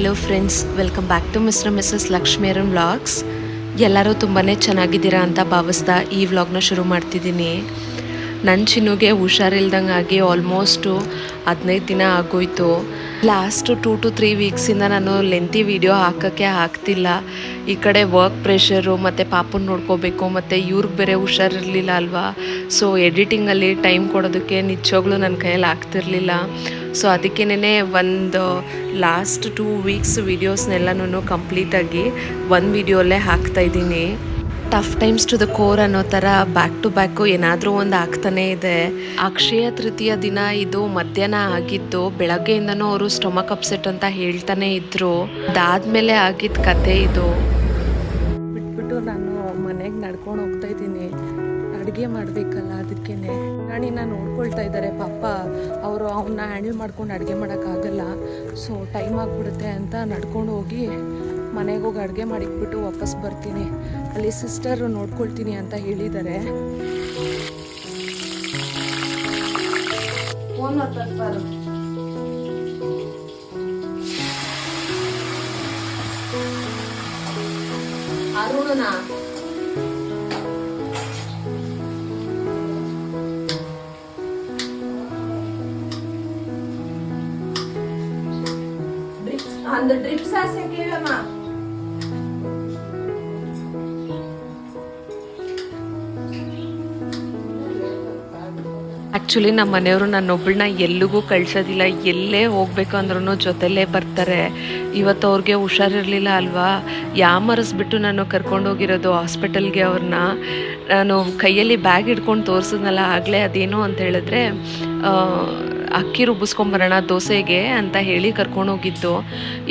Hello friends, welcome back to Mr Mrs Lakshmiran vlogs. ಎಲ್ಲರೂ ತುಂಬಾ ಚೆನ್ನಾಗಿದ್ದೀರಾ ಅಂತ ಭಾವಿಸ್ತಾ ಈ ವ್ಲಾಗ್ನ ಶುರು ಮಾಡ್ತಿದ್ದೀನಿ. ನನ್ನ ಚಿನ್ನುಗೆ ಹುಷಾರಿಲ್ದಂಗೆ ಆಗಿ ಆಲ್ಮೋಸ್ಟು 15 ದಿನ ಆಗೋಯ್ತು. ಲಾಸ್ಟ್ 2 to 3 ವೀಕ್ಸಿಂದ ನಾನು ಲೆಂತಿ ವಿಡಿಯೋ ಹಾಕೋಕ್ಕೆ ಆಗ್ತಿಲ್ಲ. ಈ ಕಡೆ ವರ್ಕ್ ಪ್ರೆಷರು ಮತ್ತು ಪಾಪನ ನೋಡ್ಕೋಬೇಕು, ಮತ್ತು ಇವ್ರಿಗೆ ಬೇರೆ ಹುಷಾರಿರಲಿಲ್ಲ ಅಲ್ವಾ. ಸೊ ಎಡಿಟಿಂಗಲ್ಲಿ ಟೈಮ್ ಕೊಡೋದಕ್ಕೆ ನಿಜವಾಗ್ಲೂ ನನ್ನ ಕೈಯಲ್ಲಿ ಆಗ್ತಿರ್ಲಿಲ್ಲ. ಸೊ ಅದಕ್ಕೇನೆ ಒಂದು ಲಾಸ್ಟ್ 2 ವೀಕ್ಸ್ ವೀಡಿಯೋಸ್ನೆಲ್ಲನೂ ಕಂಪ್ಲೀಟಾಗಿ ಒಂದು ವಿಡಿಯೋಲ್ಲೇ ಹಾಕ್ತಾಯಿದ್ದೀನಿ. Tough times to the core ಅನ್ನೋ ಥರ ಬ್ಯಾಕ್ ಟು ಬ್ಯಾಕು ಏನಾದರೂ ಒಂದು ಆಗ್ತಾನೇ ಇದೆ. ಅಕ್ಷಯ ತೃತೀಯ ದಿನ ಇದು ಮಧ್ಯಾಹ್ನ ಆಗಿದ್ದು, ಬೆಳಗ್ಗೆಯಿಂದನೂ ಅವರು ಸ್ಟೊಮಕ್ ಅಪ್ಸೆಟ್ ಅಂತ ಹೇಳ್ತಾನೆ ಇದ್ರು. ಅದಾದಮೇಲೆ ಆಗಿದ್ದ ಕತೆ ಇದು. ಬಿಟ್ಬಿಟ್ಟು ನಾನು ಮನೆಗೆ ನಡ್ಕೊಂಡು ಹೋಗ್ತಾ ಇದ್ದೀನಿ. ಅಡುಗೆ ಮಾಡಬೇಕಲ್ಲ, ಅದಕ್ಕೇನೆ ರಾಣಿನ ನೋಡ್ಕೊಳ್ತಾ ಇದ್ದಾರೆ ಪಾಪ. ಅವರು ಅವನ್ನ ಹ್ಯಾಂಡಲ್ ಮಾಡ್ಕೊಂಡು ಅಡುಗೆ ಮಾಡೋಕ್ಕಾಗಲ್ಲ. ಸೊ ಟೈಮ್ ಆಗಿಬಿಡುತ್ತೆ ಅಂತ ನಡ್ಕೊಂಡು ಹೋಗಿ ಮನೆಗೆ ಹೋಗಿ ಅಡುಗೆ ಮಾಡಿಕ್ಬಿಟ್ಟು ವಾಪಸ್ ಬರ್ತೀನಿ. ಅಲ್ಲಿ ಸಿಸ್ಟರು ನೋಡ್ಕೊಳ್ತೀನಿ ಅಂತ ಹೇಳಿದ್ದಾರೆ. ಅರುಣನಾ அந்த ட்ரிப்ஸ் ஆசை கேளமா. ಆ್ಯಕ್ಚುಲಿ ನಮ್ಮ ಮನೆಯವರು ನನ್ನೊಬ್ಬಳನ್ನ ಎಲ್ಲಿಗೂ ಕಳ್ಸೋದಿಲ್ಲ. ಎಲ್ಲೇ ಹೋಗ್ಬೇಕು ಅಂದ್ರೂ ಜೊತೆಲೇ ಬರ್ತಾರೆ. ಇವತ್ತು ಅವ್ರಿಗೆ ಹುಷಾರಿರಲಿಲ್ಲ ಅಲ್ವಾ, ಯಾಮರಿಸ್ಬಿಟ್ಟು ನಾನು ಕರ್ಕೊಂಡೋಗಿರೋದು ಹಾಸ್ಪಿಟಲ್ಗೆ ಅವ್ರನ್ನ. ನಾನು ಕೈಯಲ್ಲಿ ಬ್ಯಾಗ್ ಹಿಡ್ಕೊಂಡು ತೋರಿಸಿದ್ನಲ್ಲ ಆಗಲೇ, ಅದೇನು ಅಂತ ಹೇಳಿದ್ರೆ ಅಕ್ಕಿ ರುಬ್ಬಿಸ್ಕೊಂಬರೋಣ ದೋಸೆಗೆ ಅಂತ ಹೇಳಿ ಕರ್ಕೊಂಡೋಗಿದ್ದು.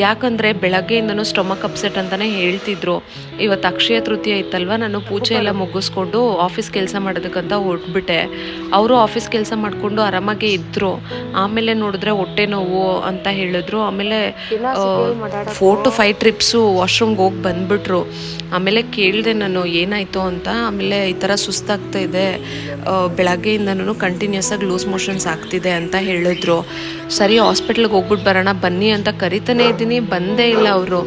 ಯಾಕಂದರೆ ಬೆಳಗ್ಗೆಯಿಂದನೂ ಸ್ಟೊಮಕ್ ಅಪ್ಸೆಟ್ ಅಂತಲೇ ಹೇಳ್ತಿದ್ರು. ಇವತ್ತು ಅಕ್ಷಯ ತೃತೀಯ ಇತ್ತಲ್ವ, ನಾನು ಪೂಜೆ ಎಲ್ಲ ಮುಗಿಸ್ಕೊಂಡು ಆಫೀಸ್ ಕೆಲಸ ಮಾಡೋದಕ್ಕಂತ ಹೊರಟ್ಬಿಟ್ಟೆ. ಅವರು ಆಫೀಸ್ ಕೆಲಸ ಮಾಡಿಕೊಂಡು ಆರಾಮಾಗೇ ಇದ್ದರು. ಆಮೇಲೆ ನೋಡಿದ್ರೆ ಹೊಟ್ಟೆ ನೋವು ಅಂತ ಹೇಳಿದ್ರು. ಆಮೇಲೆ 4 to 5 ಟ್ರಿಪ್ಸು ವಾಶ್ರೂಮ್ಗೆ ಹೋಗಿ ಬಂದುಬಿಟ್ರು. ಆಮೇಲೆ ಕೇಳಿದೆ ನಾನು ಏನಾಯಿತು ಅಂತ. ಆಮೇಲೆ ಈ ಥರ ಸುಸ್ತಾಗ್ತಾ ಇದೆ, ಬೆಳಗ್ಗೆಯಿಂದನೂ ಕಂಟಿನ್ಯೂಸ್ ಆಗಿ ಲೂಸ್ ಮೋಷನ್ಸ್ ಆಗ್ತಿದೆ ಅಂತ ಹೇಳಿದ್ರು. ಸರಿ ಹಾಸ್ಪಿಟ್ಲಿಗೆ ಹೋಗ್ಬಿಟ್ಟು ಬರೋಣ ಬನ್ನಿ ಅಂತ ಕರಿತಾನೆ ಇದ್ದೀನಿ, ಬಂದೇ ಇಲ್ಲ ಅವರು.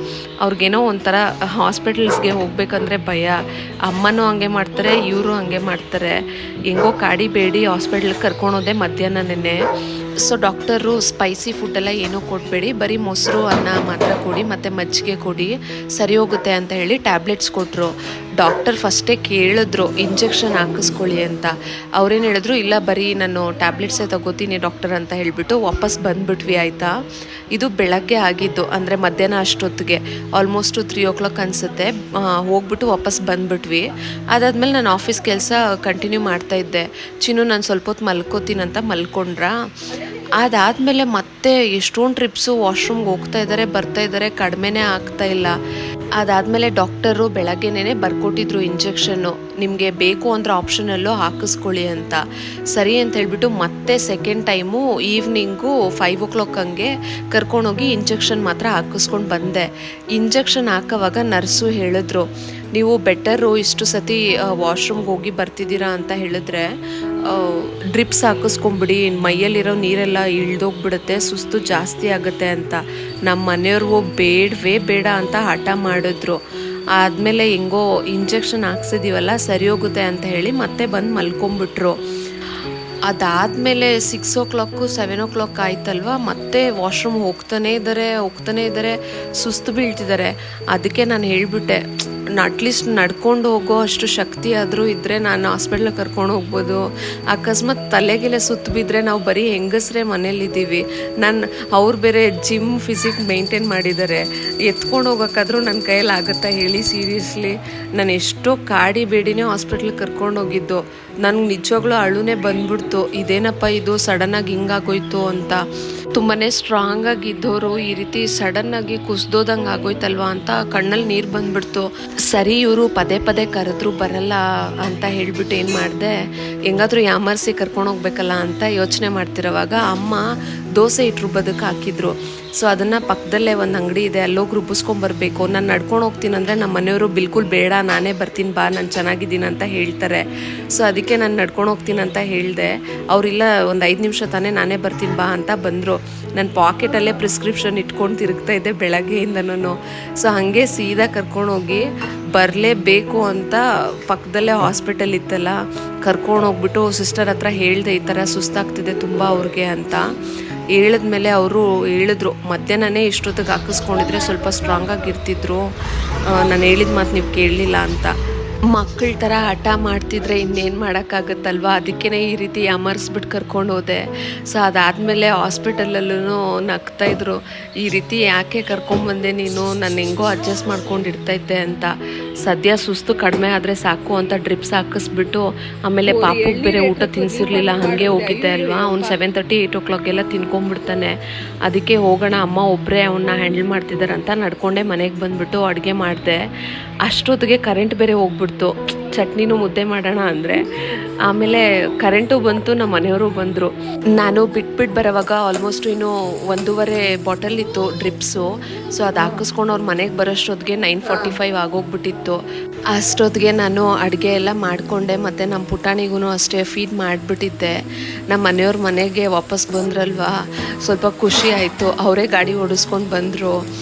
ಅವ್ರಿಗೇನೋ ಒಂಥರ ಹಾಸ್ಪಿಟಲ್ಸ್ಗೆ ಹೋಗ್ಬೇಕಂದ್ರೆ ಭಯ. ಅಮ್ಮನೂ ಹಂಗೆ ಮಾಡ್ತಾರೆ, ಇವರು ಹಂಗೆ ಮಾಡ್ತಾರೆ. ಹೆಂಗೋ ಕಾಡಿಬೇಡಿ ಹಾಸ್ಪಿಟ್ಲಿಗೆ ಕರ್ಕೊಂಡೋದೆ ಮಧ್ಯಾಹ್ನನೇ. ಸೊ ಡಾಕ್ಟರು ಸ್ಪೈಸಿ ಫುಡ್ಡೆಲ್ಲ ಏನೂ ಕೊಡಬೇಡಿ, ಬರೀ ಮೊಸರು ಅನ್ನ ಮಾತ್ರ ಕೊಡಿ ಮತ್ತು ಮಜ್ಜಿಗೆ ಕೊಡಿ, ಸರಿ ಹೋಗುತ್ತೆ ಅಂತ ಹೇಳಿ ಟ್ಯಾಬ್ಲೆಟ್ಸ್ ಕೊಟ್ಟರು. ಡಾಕ್ಟರ್ ಫಸ್ಟೇ ಕೇಳಿದ್ರು ಇಂಜೆಕ್ಷನ್ ಹಾಕಿಸ್ಕೊಳ್ಳಿ ಅಂತ. ಅವ್ರೇನು ಹೇಳಿದ್ರು, ಇಲ್ಲ ಬರೀ ನಾನು ಟ್ಯಾಬ್ಲೆಟ್ಸೇ ತಗೋತೀನಿ ಡಾಕ್ಟರ್ ಅಂತ ಹೇಳಿಬಿಟ್ಟು ವಾಪಸ್ ಬಂದುಬಿಟ್ವಿ. ಆಯಿತಾ, ಇದು ಬೆಳಗ್ಗೆ ಆಗಿದ್ದು, ಅಂದರೆ ಮಧ್ಯಾಹ್ನ ಅಷ್ಟೊತ್ತಿಗೆ, ಆಲ್ಮೋಸ್ಟು 3 o'clock ಅನಿಸುತ್ತೆ. ಹೋಗ್ಬಿಟ್ಟು ವಾಪಸ್ ಬಂದುಬಿಟ್ವಿ. ಅದಾದಮೇಲೆ ನಾನು ಆಫೀಸ್ ಕೆಲಸ ಕಂಟಿನ್ಯೂ ಮಾಡ್ತಾಯಿದ್ದೆ. ಚಿನ್ನು ನಾನು ಸ್ವಲ್ಪ ಹೊತ್ತು ಮಲ್ಕೋತೀನಂತ ಮಲ್ಕೊಂಡ್ರ. ಅದಾದಮೇಲೆ ಮತ್ತೆ ಎಷ್ಟೊಂದು ಟ್ರಿಪ್ಸು ವಾಶ್ರೂಮ್ಗೆ ಹೋಗ್ತಾ ಇದ್ದಾರೆ ಬರ್ತಾ ಇದ್ದಾರೆ, ಕಡಿಮೆನೇ ಆಗ್ತಾಯಿಲ್ಲ. ಅದಾದಮೇಲೆ ಡಾಕ್ಟರು ಬೆಳಗ್ಗೆನೇ ಬರ್ಕೊಟ್ಟಿದ್ರು ಇಂಜೆಕ್ಷನ್ನು, ನಿಮಗೆ ಬೇಕು ಅಂದರೆ ಆಪ್ಷನಲ್ಲೂ ಹಾಕಿಸ್ಕೊಳ್ಳಿ ಅಂತ. ಸರಿ ಅಂತ ಹೇಳ್ಬಿಟ್ಟು ಮತ್ತೆ ಸೆಕೆಂಡ್ ಟೈಮು ಈವ್ನಿಂಗು 5 o'clock ಹಂಗೆ ಕರ್ಕೊಂಡೋಗಿ ಇಂಜೆಕ್ಷನ್ ಮಾತ್ರ ಹಾಕಿಸ್ಕೊಂಡು ಬಂದೆ. ಇಂಜೆಕ್ಷನ್ ಹಾಕೋವಾಗ ನರ್ಸು ಹೇಳಿದ್ರು, ನೀವು ಬೆಟರು ಇಷ್ಟು ಸತಿ ವಾಶ್ರೂಮ್ಗೆ ಹೋಗಿ ಬರ್ತಿದ್ದೀರಾ ಅಂತ ಹೇಳಿದ್ರೆ ಡ್ರಿಪ್ಸ್ ಹಾಕಿಸ್ಕೊಂಬಿಡಿ, ಮೈಯಲ್ಲಿರೋ ನೀರೆಲ್ಲ ಇಳ್ದೋಗ್ಬಿಡುತ್ತೆ, ಸುಸ್ತು ಜಾಸ್ತಿ ಆಗುತ್ತೆ ಅಂತ. ನಮ್ಮ ಮನೆಯವ್ರಿಗೂ ಬೇಡವೇ ಬೇಡ ಅಂತ ಹಠ ಮಾಡಿದ್ರು. ಆದಮೇಲೆ ಹೆಂಗೋ ಇಂಜೆಕ್ಷನ್ ಹಾಕ್ಸಿದ್ದೀವಲ್ಲ ಸರಿ ಹೋಗುತ್ತೆ ಅಂತ ಹೇಳಿ ಮತ್ತೆ ಬಂದು ಮಲ್ಕೊಂಬಿಟ್ರು. ಅದಾದಮೇಲೆ 6 o'clock 7 o'clock ಆಯ್ತಲ್ವ, ಮತ್ತೆ ವಾಶ್ರೂಮ್ ಹೋಗ್ತಾನೇ ಇದ್ದಾರೆ, ಸುಸ್ತು ಬೀಳ್ತಿದ್ದಾರೆ. ಅದಕ್ಕೆ ನಾನು ಹೇಳಿಬಿಟ್ಟೆ, ಅಟ್ಲೀಸ್ಟ್ ನಡ್ಕೊಂಡು ಹೋಗೋ ಅಷ್ಟು ಶಕ್ತಿ ಆದರೂ ಇದ್ದರೆ ನಾನು ಹಾಸ್ಪಿಟ್ಲಿಗೆ ಕರ್ಕೊಂಡು ಹೋಗ್ಬೋದು. ಅಕಸ್ಮಾತ್ ತಲೆಗೆಲೆ ಸುತ್ತು ಬಿದ್ದರೆ ನಾವು ಬರೀ ಹೆಂಗಸ್ರೇ ಮನೇಲಿದ್ದೀವಿ. ಅವ್ರು ಬೇರೆ ಜಿಮ್ ಫಿಸಿಕ್ ಮೇಂಟೈನ್ ಮಾಡಿದ್ದಾರೆ, ಎತ್ಕೊಂಡು ಹೋಗೋಕ್ಕಾದ್ರೂ ನನ್ನ ಕೈಯಲ್ಲಿ ಆಗುತ್ತಾ ಹೇಳಿ? ಸೀರಿಯಸ್ಲಿ ನಾನು ಎಷ್ಟೋ ಕಾಡಿ ಬೇಡಿನೇ ಹಾಸ್ಪಿಟ್ಲಿಗೆ ಕರ್ಕೊಂಡು ಹೋಗಿದ್ದು. ನನಗೆ ನಿಜವಾಗ್ಲೂ ಅಳುನೇ ಬಂದ್ಬಿಡ್ತು, ಇದೇನಪ್ಪ ಇದು ಸಡನ್ನಾಗಿ ಹಿಂಗಾಗೋಯ್ತು ಅಂತ. ತುಂಬಾ ಸ್ಟ್ರಾಂಗ್ ಆಗಿದ್ದವರು ಈ ರೀತಿ ಸಡನ್ನಾಗಿ ಕುಸ್ದೋದಂಗೆ ಆಗೋಯ್ತಲ್ವ ಅಂತ ಕಣ್ಣಲ್ಲಿ ನೀರು ಬಂದ್ಬಿಡ್ತು. ಸರಿ ಇವರು ಪದೇ ಪದೇ ಕರೆದ್ರು ಬರಲ್ಲ ಅಂತ ಹೇಳಿಬಿಟ್ಟು ಏನು ಮಾಡಿದೆ, ಹೆಂಗಾದ್ರೂ ಯಾಮರ್ಸಿ ಕರ್ಕೊಂಡು ಹೋಗ್ಬೇಕಲ್ಲ ಅಂತ ಯೋಚನೆ ಮಾಡ್ತಿರೋವಾಗ ಅಮ್ಮ ದೋಸೆ ಹಿಟ್ಟು ರುಬ್ಬೋದಕ್ಕೆ ಹಾಕಿದ್ರು. ಸೊ ಅದನ್ನು ಪಕ್ಕದಲ್ಲೇ ಒಂದು ಅಂಗಡಿ ಇದೆ, ಅಲ್ಲೋಗಿ ರುಬ್ಬಿಸ್ಕೊಂಬರ್ಬೇಕು. ನಾನು ನಡ್ಕೊಂಡು ಹೋಗ್ತೀನಿ ಅಂದರೆ ನಮ್ಮ ಮನೆಯವರು ಬಿಲ್ಕುಲ್ ಬೇಡ, ನಾನೇ ಬರ್ತೀನಿ ಬಾ, ನಾನು ಚೆನ್ನಾಗಿದ್ದೀನಿ ಅಂತ ಹೇಳ್ತಾರೆ. ಸೊ ಅದಕ್ಕೆ ನಾನು ನಡ್ಕೊಂಡು ಹೋಗ್ತೀನಿ ಅಂತ ಹೇಳಿದೆ. ಅವರಿಲ್ಲ, ಒಂದು 5 ನಿಮಿಷ ತಾನೇ, ನಾನೇ ಬರ್ತೀನಿ ಬಾ ಅಂತ ಬಂದರು. ನನ್ನ ಪಾಕೆಟಲ್ಲೇ ಪ್ರಿಸ್ಕ್ರಿಪ್ಷನ್ ಇಟ್ಕೊಂಡು ತಿರುಗ್ತಾ ಇದ್ದೆ ಬೆಳಗ್ಗೆಯಿಂದನೂ. ಸೊ ಹಾಗೆ ಸೀದಾ ಕರ್ಕೊಂಡೋಗಿ ಬರಲೇಬೇಕು ಅಂತ ಪಕ್ಕದಲ್ಲೇ ಹಾಸ್ಪಿಟಲ್ ಇತ್ತಲ್ಲ, ಕರ್ಕೊಂಡೋಗ್ಬಿಟ್ಟು ಸಿಸ್ಟರ್ ಹತ್ರ ಹೇಳಿದೆ, ಈ ಥರ ಸುಸ್ತಾಗ್ತಿದೆ ತುಂಬ ಅವ್ರಿಗೆ ಅಂತ. ಹೇಳಿದ್ಮೇಲೆ ಅವರು ಹೇಳಿದ್ರು, ಮಧ್ಯಾಹ್ನನೇ ಇಷ್ಟೊತ್ತಿಗೆ ಹಾಕಿಸ್ಕೊಂಡಿದ್ರೆ ಸ್ವಲ್ಪ ಸ್ಟ್ರಾಂಗ್ ಆಗಿರ್ತಿದ್ರು, ನಾನು ಹೇಳಿದ ಮಾತು ನೀವು ಕೇಳಲಿಲ್ಲ ಅಂತ. ಮಕ್ಕಳ ಥರ ಹಠ ಮಾಡ್ತಿದ್ರೆ ಇನ್ನೇನು ಮಾಡೋಕ್ಕಾಗತ್ತಲ್ವ, ಅದಕ್ಕೇ ಈ ರೀತಿ ಯಾಮರ್ಸ್ಬಿಟ್ಟು ಕರ್ಕೊಂಡು ಹೋದೆ. ಸೊ ಅದಾದಮೇಲೆ ಹಾಸ್ಪಿಟಲಲ್ಲೂ ನಗ್ತಾಯಿದ್ರು, ಈ ರೀತಿ ಯಾಕೆ ಕರ್ಕೊಂಬಂದೆ ನೀನು, ನಾನು ಹೆಂಗೋ ಅಡ್ಜಸ್ಟ್ ಮಾಡ್ಕೊಂಡಿರ್ತಾಯಿದ್ದೆ ಅಂತ. ಸದ್ಯ ಸುಸ್ತು ಕಡಿಮೆ ಆದರೆ ಸಾಕು ಅಂತ ಡ್ರಿಪ್ಸ್ ಹಾಕಿಸ್ಬಿಟ್ಟು, ಆಮೇಲೆ ಪಾಪುಗೆ ಬೇರೆ ಊಟ ತಿನ್ನಿಸಿರ್ಲಿಲ್ಲ, ಹಾಗೆ ಹೋಗಿದ್ದೆ ಅಲ್ವಾ. ಅವ್ನು 7:30, 8 o'clock ತಿನ್ಕೊಂಡ್ಬಿಡ್ತಾನೆ. ಅದಕ್ಕೆ ಹೋಗೋಣ, ಅಮ್ಮ ಒಬ್ಬರೇ ಅವನ್ನ ಹ್ಯಾಂಡಲ್ ಮಾಡ್ತಿದ್ದಾರೆ ಅಂತ ನಡ್ಕೊಂಡೆ ಮನೆಗೆ ಬಂದುಬಿಟ್ಟು ಅಡುಗೆ ಮಾಡಿದೆ. ಅಷ್ಟೊತ್ತಿಗೆ ಕರೆಂಟ್ ಬೇರೆ ಹೋಗ್ಬಿಡ್ತು, ಚಟ್ನಿನೂ ಮುದ್ದೆ ಮಾಡೋಣ ಅಂದರೆ. ಆಮೇಲೆ ಕರೆಂಟು ಬಂತು, ನಮ್ಮ ಮನೆಯವರು ಬಂದರು. ನಾನು ಬಿಟ್ಬಿಟ್ಟು ಬರೋವಾಗ ಆಲ್ಮೋಸ್ಟ್ ಇನ್ನೂ 1.5 ಬಾಟಲ್ ಇತ್ತು ಡ್ರಿಪ್ಸು. ಸೊ ಅದು ಹಾಕಿಸ್ಕೊಂಡು ಅವ್ರ ಮನೆಗೆ ಬರೋಷ್ಟೊತ್ತಿಗೆ 9:45 ಆಗೋಗ್ಬಿಟ್ಟಿತ್ತು. ಅಷ್ಟೊತ್ತಿಗೆ ನಾನು ಅಡುಗೆ ಎಲ್ಲ ಮಾಡಿಕೊಂಡೆ, ಮತ್ತು ನಮ್ಮ ಪುಟಾಣಿಗೂ ಅಷ್ಟೇ ಫೀಡ್ ಮಾಡಿಬಿಟ್ಟಿದ್ದೆ. ನಮ್ಮ ಮನೆಯವ್ರ ಮನೆಗೆ ವಾಪಸ್ ಬಂದ್ರಲ್ವಾ, ಸ್ವಲ್ಪ ಖುಷಿ ಆಯಿತು. ಅವರೇ ಗಾಡಿ ಓಡಿಸ್ಕೊಂಡು ಬಂದರು,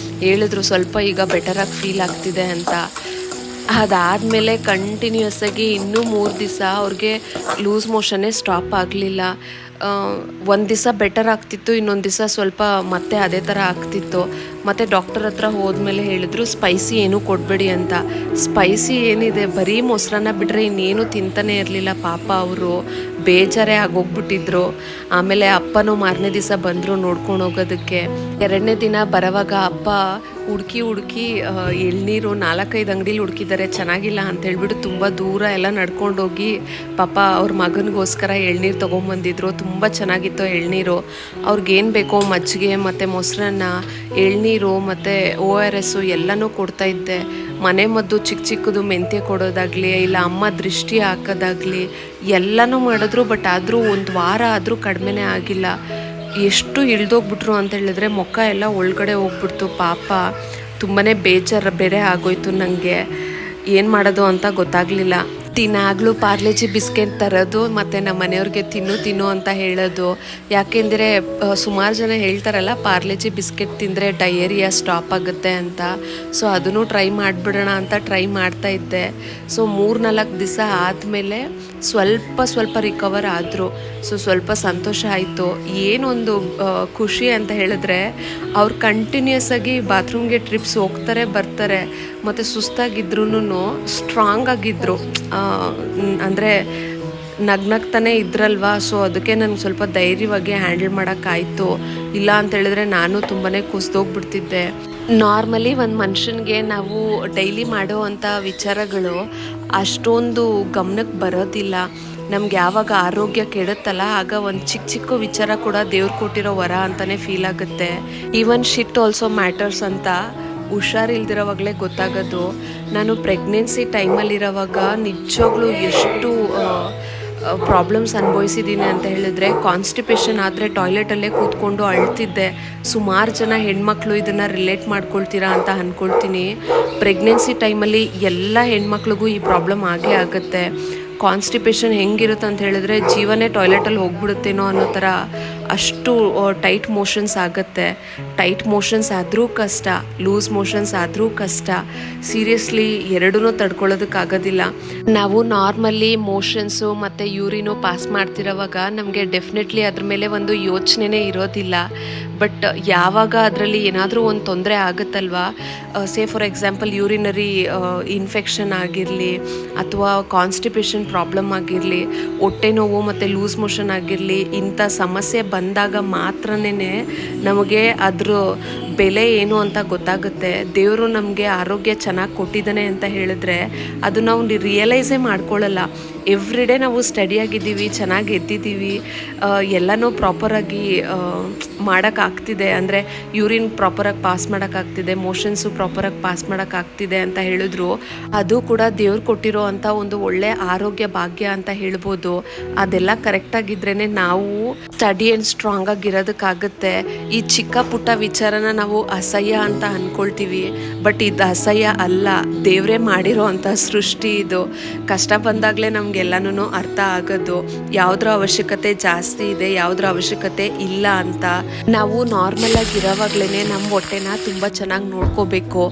ಹೇಳಿದ್ರು ಸ್ವಲ್ಪ ಈಗ ಬೆಟರಾಗಿ ಫೀಲ್ ಆಗ್ತಿದೆ ಅಂತ. ಅದಾದಮೇಲೆ ಕಂಟಿನ್ಯೂಸ್ ಆಗಿ ಇನ್ನೂ 3 ದಿವಸ ಅವ್ರಿಗೆ ಲೂಸ್ ಮೋಷನ್ನೇ ಸ್ಟಾಪ್ ಆಗಲಿಲ್ಲ. ಒಂದು ದಿವಸ ಬೆಟರ್ ಆಗ್ತಿತ್ತು, ಇನ್ನೊಂದು ದಿವಸ ಸ್ವಲ್ಪ ಮತ್ತೆ ಅದೇ ಥರ ಆಗ್ತಿತ್ತು. ಮತ್ತು ಡಾಕ್ಟರ್ ಹತ್ರ ಹೋದ್ಮೇಲೆ ಹೇಳಿದ್ರು ಸ್ಪೈಸಿ ಏನೂ ಕೊಡಬೇಡಿ ಅಂತ. ಸ್ಪೈಸಿ ಏನಿದೆ, ಬರೀ ಮೊಸರನ್ನ ಬಿಟ್ಟರೆ ಇನ್ನೇನು ತಿಂತಾನೆ ಇರಲಿಲ್ಲ ಪಾಪ. ಅವರು ಬೇಜಾರೇ ಆಗೋಗ್ಬಿಟ್ಟಿದ್ರು. ಆಮೇಲೆ ಅಪ್ಪನೂ ಮಾರನೇ ದಿವಸ ಬಂದರು ನೋಡ್ಕೊಂಡು ಹೋಗೋದಕ್ಕೆ. 2ನೇ ದಿನ ಬರೋವಾಗ ಅಪ್ಪ ಹುಡುಕಿ ಎಳ್ನೀರು 4-5 ಅಂಗಡೀಲಿ ಹುಡುಕಿದ್ದಾರೆ, ಚೆನ್ನಾಗಿಲ್ಲ ಅಂತ ಹೇಳ್ಬಿಟ್ಟು ತುಂಬ ದೂರ ಎಲ್ಲ ನಡ್ಕೊಂಡೋಗಿ ಪಾಪ ಅವ್ರ ಮಗನಿಗೋಸ್ಕರ ಎಳ್ನೀರು ತೊಗೊಂಬಂದಿದ್ರು. ತುಂಬ ಚೆನ್ನಾಗಿತ್ತು ಎಳ್ನೀರು. ಅವ್ರಿಗೇನು ಬೇಕೋ ಮಜ್ಜಿಗೆ ಮತ್ತು ಮೊಸರನ್ನ, ಎಳ್ನೀರು ಮತ್ತು ORS ಎಲ್ಲನೂ ಕೊಡ್ತಾಯಿದ್ದೆ. ಮನೆ ಮದ್ದು ಚಿಕ್ಕದು ಮೆಂತ್ಯ ಕೊಡೋದಾಗಲಿ, ಇಲ್ಲ ಅಮ್ಮ ದೃಷ್ಟಿ ಹಾಕೋದಾಗಲಿ ಎಲ್ಲನೂ ಮಾಡಿದ್ರು. ಬಟ್ ಆದರೂ 1 ವಾರ ಆದರೂ ಕಡಿಮೆನೇ ಆಗಿಲ್ಲ. ಎಷ್ಟು ಇಳ್ದೋಗ್ಬಿಟ್ರು ಅಂತ ಹೇಳಿದ್ರೆ ಮುಖ ಎಲ್ಲ ಒಳಗಡೆ ಹೋಗ್ಬಿಡ್ತು ಪಾಪ. ತುಂಬಾ ಬೇಜಾರು ಬೇರೆ ಆಗೋಯ್ತು ನನಗೆ, ಏನು ಮಾಡೋದು ಅಂತ ಗೊತ್ತಾಗಲಿಲ್ಲ. ದಿನಾಗಲೂ ಪಾರ್ಲೆಜಿ ಬಿಸ್ಕೆಟ್ ತರೋದು, ಮತ್ತು ನಮ್ಮ ಮನೆಯವ್ರಿಗೆ ತಿನ್ನು ಅಂತ ಹೇಳೋದು. ಯಾಕೆಂದರೆ ಸುಮಾರು ಜನ ಹೇಳ್ತಾರಲ್ಲ, ಪಾರ್ಲೆಜಿ ಬಿಸ್ಕೆಟ್ ತಿಂದರೆ ಡಯೇರಿಯಾ ಸ್ಟಾಪ್ ಆಗುತ್ತೆ ಅಂತ. ಸೊ ಅದನ್ನು ಟ್ರೈ ಮಾಡಿಬಿಡೋಣ ಅಂತ ಟ್ರೈ ಮಾಡ್ತಾಯಿದ್ದೆ. ಸೊ 3-4 ದಿವಸ ಆದಮೇಲೆ ಸ್ವಲ್ಪ ರಿಕವರ್ ಆದರು. ಸೊ ಸ್ವಲ್ಪ ಸಂತೋಷ ಆಯಿತು. ಏನೊಂದು ಖುಷಿ ಅಂತ ಹೇಳಿದ್ರೆ, ಅವ್ರು ಕಂಟಿನ್ಯೂಸ್ ಆಗಿ ಬಾತ್ರೂಮ್ಗೆ ಟ್ರಿಪ್ಸ್ ಹೋಗ್ತಾರೆ ಬರ್ತಾರೆ, ಮತ್ತು ಸುಸ್ತಾಗಿದ್ರೂ ಸ್ಟ್ರಾಂಗ್ ಆಗಿದ್ದರು. ಅಂದರೆ ನಗ್ನಗ್ತಾನೆ ಇದ್ರಲ್ವಾ. ಸೊ ಅದಕ್ಕೆ ನನಗೆ ಸ್ವಲ್ಪ ಧೈರ್ಯವಾಗಿ ಹ್ಯಾಂಡಲ್ ಮಾಡೋಕ್ಕಾಯಿತು. ಇಲ್ಲ ಅಂತ ಹೇಳಿದ್ರೆ ನಾನು ತುಂಬಾ ಕುಸಿದೋಗ್ಬಿಡ್ತಿದ್ದೆ. ನಾರ್ಮಲಿ ಒಂದು ಮನುಷ್ಯನಿಗೆ ನಾವು ಡೈಲಿ ಮಾಡೋ ಅಂಥ ವಿಚಾರಗಳು ಅಷ್ಟೊಂದು ಗಮನಕ್ಕೆ ಬರೋದಿಲ್ಲ. ನಮ್ಗೆ ಯಾವಾಗ ಆರೋಗ್ಯ ಕೆಡುತ್ತಲ್ಲ, ಆಗ ಒಂದು ಚಿಕ್ಕ ವಿಚಾರ ಕೂಡ ದೇವ್ರು ಕೊಟ್ಟಿರೋ ವರ ಅಂತಲೇ ಫೀಲ್ ಆಗುತ್ತೆ. ಈವನ್ ಶಿಟ್ ಆಲ್ಸೋ ಮ್ಯಾಟರ್ಸ್ ಅಂತ ಹುಷಾರಿಲ್ದಿರೋವಾಗಲೇ ಗೊತ್ತಾಗೋದು. ನಾನು ಪ್ರೆಗ್ನೆನ್ಸಿ ಟೈಮಲ್ಲಿರೋವಾಗ ನಿಜವಾಗ್ಲೂ ಎಷ್ಟು ಪ್ರಾಬ್ಲಮ್ಸ್ ಅನುಭವಿಸಿದ್ದೀನಿ ಅಂತ ಹೇಳಿದ್ರೆ, ಕಾನ್ಸ್ಟಿಪೇಷನ್ ಆದರೆ ಟಾಯ್ಲೆಟಲ್ಲೇ ಕೂತ್ಕೊಂಡು ಅಳ್ತಿದ್ದೆ. ಸುಮಾರು ಜನ ಹೆಣ್ಮಕ್ಳು ಇದನ್ನು ರಿಲೇಟ್ ಮಾಡ್ಕೊಳ್ತೀರಾ ಅಂತ ಅಂದ್ಕೊಳ್ತೀನಿ. ಪ್ರೆಗ್ನೆನ್ಸಿ ಟೈಮಲ್ಲಿ ಎಲ್ಲ ಹೆಣ್ಮಕ್ಳಿಗೂ ಈ ಪ್ರಾಬ್ಲಮ್ ಆಗೇ ಆಗುತ್ತೆ. ಕಾನ್ಸ್ಟಿಪೇಷನ್ ಹೆಂಗಿರುತ್ತೆ ಅಂತ ಹೇಳಿದ್ರೆ, ಜೀವನೇ ಟಾಯ್ಲೆಟಲ್ಲಿ ಹೋಗ್ಬಿಡುತ್ತೇನೋ ಅನ್ನೋ ಥರ ಅಷ್ಟು ಟೈಟ್ ಮೋಷನ್ಸ್ ಆಗುತ್ತೆ. ಟೈಟ್ ಮೋಷನ್ಸ್ ಆದರೂ ಕಷ್ಟ, ಲೂಸ್ ಮೋಷನ್ಸ್ ಆದರೂ ಕಷ್ಟ. ಸೀರಿಯಸ್ಲಿ ಎರಡೂ ತಡ್ಕೊಳ್ಳೋದಕ್ಕಾಗೋದಿಲ್ಲ. ನಾವು ನಾರ್ಮಲಿ ಮೋಷನ್ಸು ಮತ್ತು ಯೂರಿನು ಪಾಸ್ ಮಾಡ್ತಿರೋವಾಗ ನಮಗೆ ಡೆಫಿನೆಟ್ಲಿ ಅದ್ರ ಮೇಲೆ ಒಂದು ಯೋಚನೆನೇ ಇರೋದಿಲ್ಲ. ಬಟ್ ಯಾವಾಗ ಅದರಲ್ಲಿ ಏನಾದರೂ ಒಂದು ತೊಂದರೆ ಆಗುತ್ತಲ್ವಾ, say for example urinary infection ಆಗಿರಲಿ, ಅಥವಾ ಕಾನ್ಸ್ಟಿಪೇಷನ್ ಪ್ರಾಬ್ಲಮ್ ಆಗಿರಲಿ, ಹೊಟ್ಟೆ ನೋವು ಮತ್ತು ಲೂಸ್ ಮೋಷನ್ ಆಗಿರಲಿ, ಇಂಥ ಸಮಸ್ಯೆ ಬಂದಾಗ ಮಾತ್ರನೇ ನಮಗೆ ಅದ್ರ ಬೆಲೆ ಏನು ಅಂತ ಗೊತ್ತಾಗುತ್ತೆ. ದೇವರು ನಮಗೆ ಆರೋಗ್ಯ ಚೆನ್ನಾಗಿ ಕೊಟ್ಟಿದ್ದಾನೆ ಅಂತ ಹೇಳಿದ್ರೆ ಅದು ನಾವು ರಿಯಲೈಸೇ ಮಾಡ್ಕೊಳ್ಳಲ್ಲ. ಎವ್ರಿ ಡೇ ನಾವು ಸ್ಟಡಿಯಾಗಿದ್ದೀವಿ, ಚೆನ್ನಾಗಿ ಎದ್ದಿದ್ದೀವಿ, ಎಲ್ಲನೂ ಪ್ರಾಪರಾಗಿ ಮಾಡೋಕ್ಕಾಗ್ತಿದೆ, ಅಂದರೆ ಯೂರಿನ್ ಪ್ರಾಪರಾಗಿ ಪಾಸ್ ಮಾಡೋಕ್ಕಾಗ್ತಿದೆ, ಮೋಷನ್ಸು ಪ್ರಾಪರಾಗಿ ಪಾಸ್ ಮಾಡೋಕ್ಕಾಗ್ತಿದೆ ಅಂತ ಹೇಳಿದ್ರು ಅದು ಕೂಡ ದೇವ್ರು ಕೊಟ್ಟಿರೋ ಅಂಥ ಒಂದು ಒಳ್ಳೆ ಆರೋಗ್ಯ ಭಾಗ್ಯ ಅಂತ ಹೇಳ್ಬೋದು. ಅದೆಲ್ಲ ಕರೆಕ್ಟಾಗಿದ್ರೇ ನಾವು ಸ್ಟಡಿ ಆ್ಯಂಡ್ ಸ್ಟ್ರಾಂಗ್ ಆಗಿರೋದಕ್ಕಾಗುತ್ತೆ. ಈ ಚಿಕ್ಕ ಪುಟ್ಟ ವಿಚಾರನ ನಾವು ಅಸಹ್ಯ ಅಂತ ಅಂದ್ಕೊಳ್ತೀವಿ, ಬಟ್ ಇದು ಅಸಹ್ಯ ಅಲ್ಲ, ದೇವರೇ ಮಾಡಿರೋ ಅಂಥ ಸೃಷ್ಟಿ ಇದು. ಕಷ್ಟ ಬಂದಾಗಲೇ ನಮಗೆಲ್ಲನೂ ಅರ್ಥ ಆಗೋದು ಯಾವುದ್ರ ಅವಶ್ಯಕತೆ ಜಾಸ್ತಿ ಇದೆ, ಯಾವುದ್ರ ಅವಶ್ಯಕತೆ ಇಲ್ಲ ಅಂತ. ನಾವು ನಾರ್ಮಲ್ ಆಗಿರೋವಾಗ್ಲೇ ನಮ್ಮ ಹೊಟ್ಟೆನ ತುಂಬ ಚೆನ್ನಾಗಿ ನೋಡ್ಕೋಬೇಕು.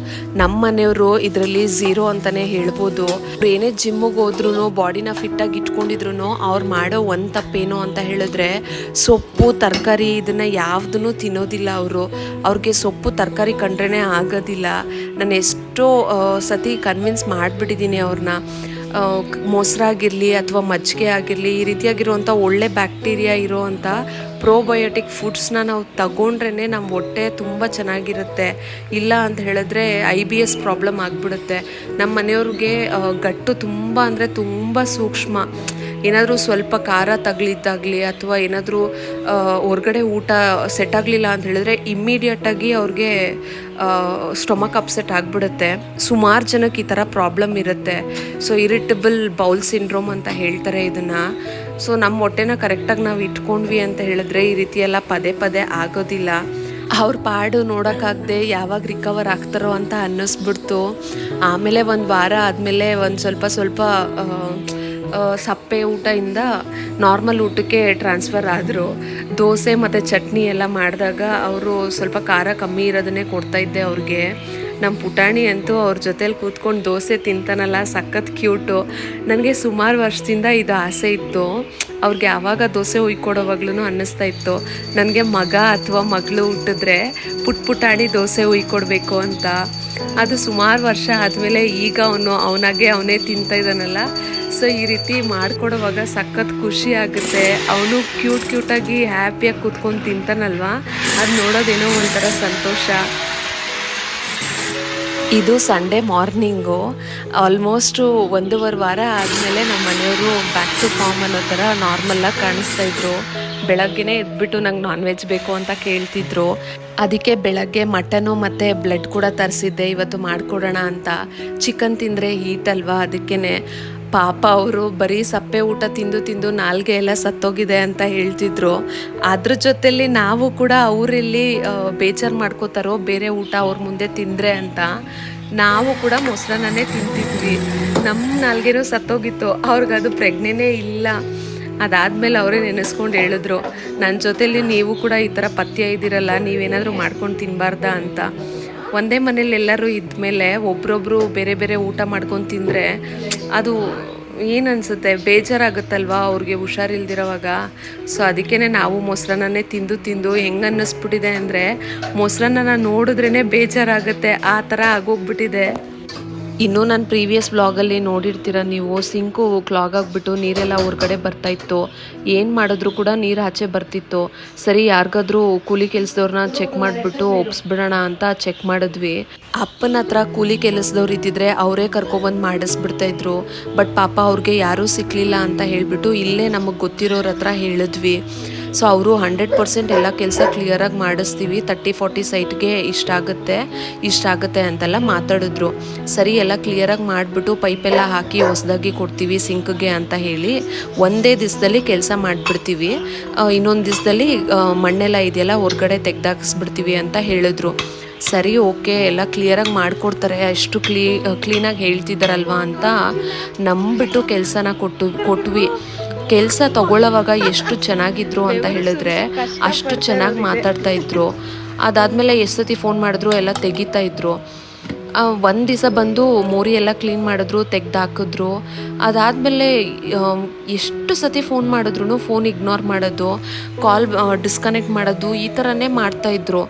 ನಮ್ಮ ಮನೆಯವರು ಇದರಲ್ಲಿ ಝೀರೋ ಅಂತಲೇ ಹೇಳ್ಬೋದು. ಅವ್ರು ಏನೇ ಜಿಮ್ಮಿಗೆ ಹೋದ್ರೂ ಬಾಡಿನ ಫಿಟ್ಟಾಗಿ ಇಟ್ಕೊಂಡಿದ್ರು ಅವ್ರು ಮಾಡೋ ಒಂದು ತಪ್ಪೇನು ಅಂತ ಹೇಳಿದ್ರೆ ಸೊಪ್ಪು ತರಕಾರಿ ಇದನ್ನು ಯಾವುದನ್ನು ತಿನ್ನೋದಿಲ್ಲ. ಅವ್ರಿಗೆ ಸೊಪ್ಪು ತರಕಾರಿ ಕಂಡ್ರೇ ಆಗೋದಿಲ್ಲ. ನಾನು ಎಷ್ಟೋ ಸತಿ ಕನ್ವಿನ್ಸ್ ಮಾಡಿಬಿಟ್ಟಿದ್ದೀನಿ ಅವ್ರನ್ನ. ಮೊಸರಾಗಿರಲಿ ಅಥವಾ ಮಜ್ಜಿಗೆ ಆಗಿರಲಿ, ಈ ರೀತಿಯಾಗಿರುವಂಥ ಒಳ್ಳೆ ಬ್ಯಾಕ್ಟೀರಿಯಾ ಇರೋವಂಥ ಪ್ರೋಬಯೋಟಿಕ್ ಫುಡ್ಸ್ನ ನಾವು ತಗೊಂಡ್ರೇ ನಮ್ಮ ಹೊಟ್ಟೆ ತುಂಬ ಚೆನ್ನಾಗಿರುತ್ತೆ. ಇಲ್ಲ ಅಂತ ಹೇಳಿದ್ರೆ IBS ಪ್ರಾಬ್ಲಮ್ ಆಗಿಬಿಡುತ್ತೆ. ನಮ್ಮ ಮನೆಯವ್ರಿಗೆ ಗಟ್ಟು ತುಂಬ ಅಂದರೆ ತುಂಬ ಸೂಕ್ಷ್ಮ. ಏನಾದರೂ ಸ್ವಲ್ಪ ಖಾರ ತಗಲಿದ್ದಾಗಲಿ ಅಥವಾ ಏನಾದರೂ ಹೊರ್ಗಡೆ ಊಟ ಸೆಟ್ ಆಗಲಿಲ್ಲ ಅಂತ ಹೇಳಿದ್ರೆ ಇಮ್ಮಿಡಿಯೇಟಾಗಿ ಅವ್ರಿಗೆ ಸ್ಟೊಮಕ್ ಅಪ್ಸೆಟ್ ಆಗಿಬಿಡುತ್ತೆ. ಸುಮಾರು ಜನಕ್ಕೆ ಈ ಥರ ಪ್ರಾಬ್ಲಮ್ ಇರುತ್ತೆ. ಸೊ ಇರಿಟಬಲ್ ಬೌಲ್ ಸಿಂಡ್ರೋಮ್ ಅಂತ ಹೇಳ್ತಾರೆ ಇದನ್ನು. ಸೊ ನಮ್ಮ ಹೊಟ್ಟೆನ ಕರೆಕ್ಟಾಗಿ ನಾವು ಇಟ್ಕೊಂಡ್ವಿ ಅಂತ ಹೇಳಿದ್ರೆ ಈ ರೀತಿ ಎಲ್ಲ ಪದೇ ಪದೇ ಆಗೋದಿಲ್ಲ. ಅವ್ರ ಪಾಡು ನೋಡೋಕ್ಕಾಗದೆ ಯಾವಾಗ ರಿಕವರ್ ಆಗ್ತಾರೋ ಅಂತ ಅನ್ನಿಸ್ಬಿಡ್ತು. ಆಮೇಲೆ ಒಂದು ವಾರ ಆದಮೇಲೆ ಒಂದು ಸ್ವಲ್ಪ ಸಪ್ಪೆ ಊಟದಿಂದ ನಾರ್ಮಲ್ ಊಟಕ್ಕೆ ಟ್ರಾನ್ಸ್ಫರ್ ಆದರು. ದೋಸೆ ಮತ್ತು ಚಟ್ನಿ ಎಲ್ಲ ಮಾಡಿದಾಗ ಅವರು ಸ್ವಲ್ಪ ಖಾರ ಕಮ್ಮಿ ಇರೋದನ್ನೇ ಕೊಡ್ತಾಯಿದ್ದೆ ಅವ್ರಿಗೆ. ನಮ್ಮ ಪುಟಾಣಿ ಅಂತೂ ಅವ್ರ ಜೊತೇಲಿ ಕೂತ್ಕೊಂಡು ದೋಸೆ ತಿಂತಾನಲ್ಲ, ಸಖತ್ ಕ್ಯೂಟು. ನನಗೆ ಸುಮಾರು ವರ್ಷದಿಂದ ಇದು ಆಸೆ ಇತ್ತು. ಅವ್ರಿಗೆ ಯಾವಾಗ ದೋಸೆ ಉಯ್ಕೊಡೋವಾಗ್ಲೂ ಅನ್ನಿಸ್ತಾ ಇತ್ತು ನನಗೆ ಮಗ ಅಥವಾ ಮಗಳು ಹುಟ್ಟಿದ್ರೆ ಪುಟಾಣಿ ದೋಸೆ ಉಯ್ಕೊಡ್ಬೇಕು ಅಂತ. ಅದು ಸುಮಾರು ವರ್ಷ ಆದಮೇಲೆ ಈಗ ಅವನಾಗೆ ಅವನೇ ತಿಂತಾ ಇದ್ದಾನಲ್ಲ. ಸೊ ಈ ರೀತಿ ಮಾಡಿಕೊಡುವಾಗ ಸಖತ್ ಖುಷಿ ಆಗುತ್ತೆ. ಅವನು ಕ್ಯೂಟಾಗಿ ಹ್ಯಾಪಿಯಾಗಿ ಕೂತ್ಕೊಂಡು ತಿಂತಾನಲ್ವ, ಅದು ನೋಡೋದೇನೋ ಒಂಥರ ಸಂತೋಷ. ಇದು ಸಂಡೇ ಮಾರ್ನಿಂಗು. ಆಲ್ಮೋಸ್ಟು 1.5 ವಾರ ಆದಮೇಲೆ ನಮ್ಮ ಮನೆಯವರು ಬ್ಯಾಕ್ ಟು ಫಾರ್ಮ್ ಅನ್ನೋ ಥರ ನಾರ್ಮಲಾಗಿ ಕಾಣಿಸ್ತಾಯಿದ್ರು. ಬೆಳಗ್ಗೆನೇ ಎದ್ಬಿಟ್ಟು ನಂಗೆ ನಾನ್ ವೆಜ್ ಬೇಕು ಅಂತ ಕೇಳ್ತಿದ್ರು. ಅದಕ್ಕೆ ಬೆಳಗ್ಗೆ ಮಟನು ಮತ್ತು ಬ್ಲಡ್ ಕೂಡ ತರಿಸಿದ್ದೆ ಇವತ್ತು ಮಾಡಿಕೊಡೋಣ ಅಂತ. ಚಿಕನ್ ತಿಂದರೆ ಹೀಟ್ ಅಲ್ವಾ, ಅದಕ್ಕೇ. ಪಾಪ ಅವರು ಬರೀ ಸಪ್ಪೆ ಊಟ ತಿಂದು ನಾಲ್ಗೆ ಎಲ್ಲ ಸತ್ತೋಗಿದೆ ಅಂತ ಹೇಳ್ತಿದ್ರು. ಅದ್ರ ಜೊತೆಲಿ ನಾವು ಕೂಡ ಅವರೆಲ್ಲಿ ಬೇಜಾರು ಮಾಡ್ಕೋತಾರೋ ಬೇರೆ ಊಟ ಅವ್ರ ಮುಂದೆ ತಿಂದರೆ ಅಂತ ನಾವು ಕೂಡ ಮೊಸರನ್ನೇ ತಿಂತಿದ್ವಿ. ನಮ್ಮ ನಾಲ್ಗೆನೂ ಸತ್ತೋಗಿತ್ತು, ಅವ್ರಿಗದು ಪ್ರಜ್ಞೆನೇ ಇಲ್ಲ. ಅದಾದಮೇಲೆ ಅವರೇ ನೆನೆಸ್ಕೊಂಡು ಹೇಳಿದ್ರು, ನನ್ನ ಜೊತೇಲಿ ನೀವು ಕೂಡ ಈ ಥರ ಪಥ್ಯ ಇದ್ದೀರಲ್ಲ, ನೀವೇನಾದರೂ ಮಾಡ್ಕೊಂಡು ತಿನ್ನಬಾರ್ದಾ ಅಂತ. ಒಂದೇ ಮನೇಲಿ ಎಲ್ಲರೂ ಇದ್ಮೇಲೆ ಒಬ್ರೊಬ್ರು ಬೇರೆ ಬೇರೆ ಊಟ ಮಾಡ್ಕೊಂಡು ತಿಂದರೆ ಅದು ಏನು ಅನಿಸುತ್ತೆ, ಬೇಜಾರಾಗುತ್ತಲ್ವ ಅವ್ರಿಗೆ ಹುಷಾರಿಲ್ದಿರೋವಾಗ. ಸೊ ಅದಕ್ಕೇ ನಾವು ಮೊಸರನ್ನೇ ತಿಂದು ಹೆಂಗೆ ಅನ್ನಿಸ್ಬಿಟ್ಟಿದೆ ಅಂದರೆ ಮೊಸರನ್ನ ನೋಡಿದ್ರೇ ಬೇಜಾರಾಗುತ್ತೆ, ಆ ಥರ ಆಗೋಗ್ಬಿಟ್ಟಿದೆ. ಇನ್ನೂ ನಾನು ಪ್ರೀವಿಯಸ್ ವ್ಲಾಗಲ್ಲಿ ನೋಡಿರ್ತೀರ ನೀವು, ಸಿಂಕು ಕ್ಲಾಗ್ ಆಗಿಬಿಟ್ಟು ನೀರೆಲ್ಲ ಹೊರ್ಗಡೆ ಬರ್ತಾಯಿತ್ತು. ಏನು ಮಾಡಿದ್ರು ಕೂಡ ನೀರು ಆಚೆ ಬರ್ತಿತ್ತು. ಸರಿ ಯಾರಿಗಾದ್ರೂ ಕೂಲಿ ಕೆಲಸದವ್ರನ್ನ ಚೆಕ್ ಮಾಡಿಬಿಟ್ಟು ಒಪ್ಸ್ಬಿಡೋಣ ಅಂತ ಚೆಕ್ ಮಾಡಿದ್ವಿ. ಅಪ್ಪನ ಹತ್ರ ಕೂಲಿ ಕೆಲಸದವ್ರು ಇದ್ದಿದ್ರೆ ಅವರೇ ಕರ್ಕೊಬಂದು ಮಾಡಿಸ್ಬಿಡ್ತಾಯಿದ್ರು. ಬಟ್ ಪಾಪ ಅವ್ರಿಗೆ ಯಾರೂ ಸಿಕ್ಕಲಿಲ್ಲ ಅಂತ ಹೇಳಿಬಿಟ್ಟು ಇಲ್ಲೇ ನಮಗೆ ಗೊತ್ತಿರೋರ ಹತ್ರ ಹೇಳಿದ್ವಿ. ಸೊ ಅವರು 100% ಎಲ್ಲ ಕೆಲಸ ಕ್ಲಿಯರಾಗಿ ಮಾಡಿಸ್ತೀವಿ, 30-40 ಸೈಟ್ಗೆ ಇಷ್ಟಾಗುತ್ತೆ ಅಂತೆಲ್ಲ ಮಾತಾಡಿದ್ರು. ಸರಿ ಎಲ್ಲ ಕ್ಲಿಯರಾಗಿ ಮಾಡಿಬಿಟ್ಟು ಪೈಪೆಲ್ಲ ಹಾಕಿ ಹೊಸದಾಗಿ ಕೊಡ್ತೀವಿ ಸಿಂಕ್ಗೆ ಅಂತ ಹೇಳಿ ಒಂದೇ ದಿವಸದಲ್ಲಿ ಕೆಲಸ ಮಾಡಿಬಿಡ್ತೀವಿ. ಇನ್ನೊಂದು ದಿವಸದಲ್ಲಿ ಮಣ್ಣೆಲ್ಲ ಇದೆಯಲ್ಲ ಹೊರಗಡೆ ತೆಗ್ದಾಕಿಸ್ಬಿಡ್ತೀವಿ ಅಂತ ಹೇಳಿದ್ರು. ಸರಿ ಓಕೆ, ಎಲ್ಲ ಕ್ಲಿಯರಾಗಿ ಮಾಡಿಕೊಡ್ತಾರೆ, ಅಷ್ಟು ಕ್ಲೀನಾಗಿ ಹೇಳ್ತಿದ್ದಾರಲ್ವ ಅಂತ ನಂಬಿಬಿಟ್ಟು ಕೆಲಸನ ಕೊಟ್ವಿ. ಕೆಲಸ ತಗೊಳ್ಳೋವಾಗ ಎಷ್ಟು ಚೆನ್ನಾಗಿದ್ರು ಅಂತ ಹೇಳಿದ್ರೆ ಅಷ್ಟು ಚೆನ್ನಾಗಿ ಮಾತಾಡ್ತಾ ಇದ್ರು. ಅದಾದಮೇಲೆ ಎಷ್ಟು ಸತಿ ಫೋನ್ ಮಾಡಿದ್ರು ಎಲ್ಲ ತೆಗಿತಾ ಇದ್ರು. ಒಂದು ದಿವಸ ಬಂದು ಮೋರಿ ಎಲ್ಲ ಕ್ಲೀನ್ ಮಾಡಿದ್ರು, ತೆಗ್ದಾಕಿದ್ರು. ಅದಾದಮೇಲೆ ಎಷ್ಟು ಸತಿ ಫೋನ್ ಮಾಡಿದ್ರು ಫೋನ್ ಇಗ್ನೋರ್ ಮಾಡೋದು, ಕಾಲ್ ಡಿಸ್ಕನೆಕ್ಟ್ ಮಾಡೋದು, ಈ ಥರನೇ ಮಾಡ್ತಾಯಿದ್ರು.